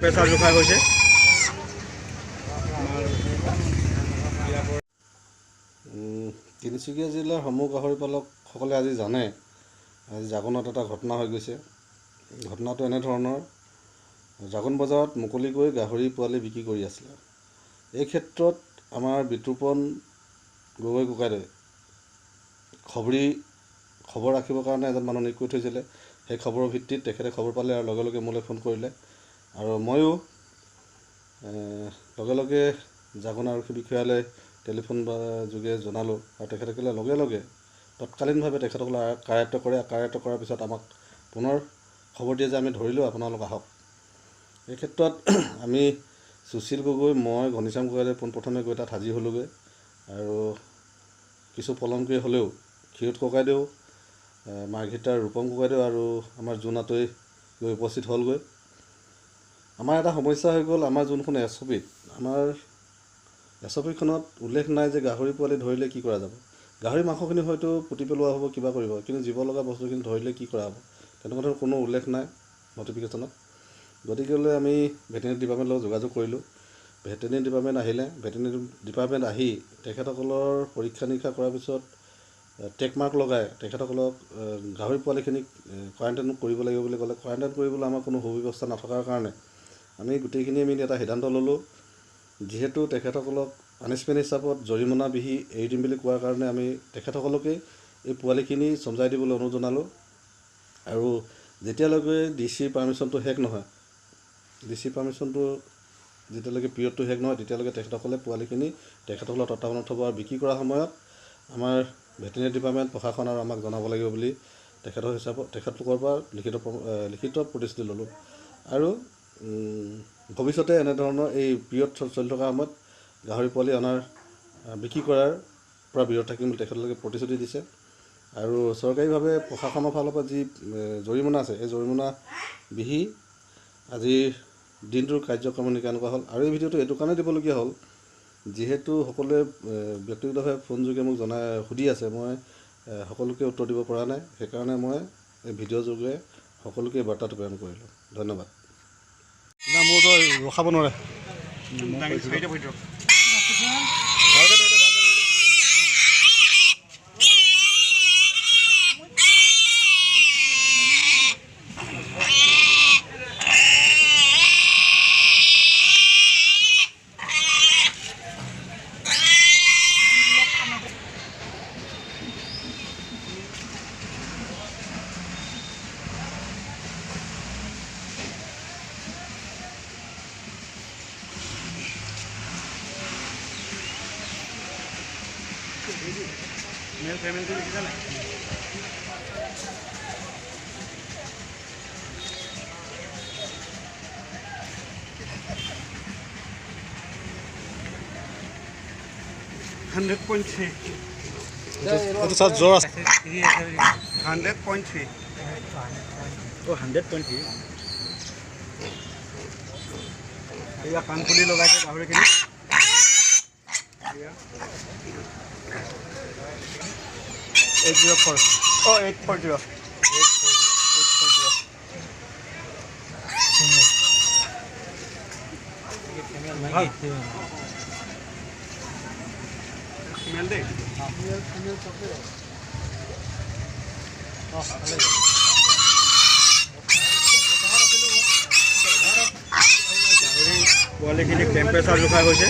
Pressure জোখা হৈছে। তিনিচুকীয়া জিলাৰ সমূহ গাহৰি পালকসকলে আজি জানে আজি জাগোনত এটা ঘটনা হৈ গৈছে। ঘটনাটো এনেধৰণৰ, জাগোন বজাৰত মুকলিকৈ গাহৰি পোৱালি বিক্ৰী কৰি আছিলে। এই ক্ষেত্ৰত আমাৰ বিতোপন গগৈ ককাইদেৱে খবৰ ৰাখিবৰ কাৰণে এজন মানুহ নিয়োগ কৰি থৈছিলে। সেই খবৰৰ ভিত্তিত তেখেতে খবৰ পালে আৰু লগে লগে মোলৈ ফোন কৰিলে আৰু ময়ো লগে লগে জাগোন আৰক্ষী বিষয়ালৈ টেলিফোন যোগে জনালোঁ আৰু তেখেতসকলে লগে লগে তৎকালীনভাৱে তেখেতসকলে কাৰ্যায়ত্ব কৰে। কাৰ্যায়ত্ব কৰাৰ পিছত আমাক পুনৰ খবৰ দিয়ে যে আমি ধৰিলোঁ, আপোনালোক আহক। এই ক্ষেত্ৰত আমি সুশীল গগৈ, মই, ঘনীশ্যাম ককাইদেৱে পোনপ্ৰথমে গৈ তাত হাজিৰ হ'লোগৈ আৰু কিছু পলমকৈ হ'লেও ক্ষীৰোদ ককাইদেউ, মাৰ্ঘিটাৰ ৰূপম ককাইদেউ আৰু আমাৰ জোনাতৈ গৈ উপস্থিত হ'লগৈ। আমাৰ এটা সমস্যা হৈ গ'ল, আমাৰ যোনখন SOP-ত আমাৰ SOP-খনত উল্লেখ নাই যে গাহৰি পোৱালি ধৰিলে কি কৰা যাব। গাহৰি মাংসখিনি হয়তো পুতি পেলোৱা হ'ব, কিবা কৰিব, কিন্তু জীৱ লগা বস্তুখিনি ধৰিলে কি কৰা হ'ব তেনেকুৱা ধৰণৰ কোনো উল্লেখ নাই নটিফিকেশ্যনত। গতিকেলৈ আমি ভেটেনেৰি ডিপাৰ্টমেণ্টৰ লগত যোগাযোগ কৰিলোঁ। ভেটেনেৰি ডিপাৰ্টমেণ্ট আহিলে। ভেটেনেৰি ডিপাৰ্টমেণ্ট আহি তেখেতসকলৰ পৰীক্ষা নিৰীক্ষা কৰাৰ পিছত টেক মাৰ্ক লগাই তেখেতসকলক গাহৰি পোৱালিখিনিক কোৱাৰেণ্টাইন কৰিব লাগিব বুলি ক'লে। কোৱাৰেণ্টাইন কৰিবলৈ আমাৰ কোনো সুব্যৱস্থা নথকাৰ কাৰণে আমি গোটেইখিনিয়ে মিলি এটা সিদ্ধান্ত ল'লোঁ। যিহেতু তেখেতসকলক পানিছমেণ্ট হিচাপত জৰিমনা বিহি এৰি দিম বুলি কোৱাৰ কাৰণে আমি তেখেতসকলকেই এই পোৱালিখিনি চমজাই দিবলৈ অনুৰোধ জনালোঁ আৰু যেতিয়ালৈকে DC পাৰ্মিশ্যনটো শেষ নহয়, DC পাৰ্মিশ্যনটো যেতিয়ালৈকে পিৰিয়ডটো শেষ নহয় তেতিয়ালৈকে তেখেতসকলে পোৱালিখিনি তেখেতসকলৰ তত্বাৱধানত থ'ব আৰু বিক্ৰী কৰাৰ সময়ত আমাৰ ভেটেনেৰি ডিপাৰ্টমেণ্ট প্ৰশাসন আৰু আমাক জনাব লাগিব বুলি তেখেতলোকৰ পৰা লিখিত প্ৰতিশ্ৰুতি ল'লোঁ। আৰু ভৱিষ্যতে এনেধৰণৰ এই পিৰিয়ড চলি থকাৰ সময়ত গাহৰি পোৱালি বিক্ৰী কৰাৰ পৰা বিৰত থাকিম বুলি তেখেতলোকে প্ৰতিশ্ৰুতি দিছে। আৰু চৰকাৰীভাৱে প্ৰশাসনৰ ফালৰ পৰা যি জৰিমনা আছে এই জৰিমনা বিহি আজিৰ দিনটোৰ কাৰ্যক্ৰমণিকা এনেকুৱা হ'ল। আৰু এই ভিডিঅ'টো এইটো কাৰণে দিবলগীয়া হ'ল, যিহেতু সকলোৱে ব্যক্তিগতভাৱে ফোনযোগে মোক সুধি আছে, মই সকলোকে উত্তৰ দিব পৰা নাই। সেইকাৰণে মই এই ভিডিঅ' যোগে সকলোকে বাৰ্তাটো প্ৰেৰণ কৰিলোঁ। ধন্যবাদ। না মোৰতো ৰখাব নোৱাৰে। मेल पेमेंट लिखा ना $100.3 जोर 100.3 100.3 या कानपुली लगाइছে গাহৰিখিনি। $804 $840 मेल दे পোৱালিখিনি টেম্পাৰেচাৰ জোখা হৈছে।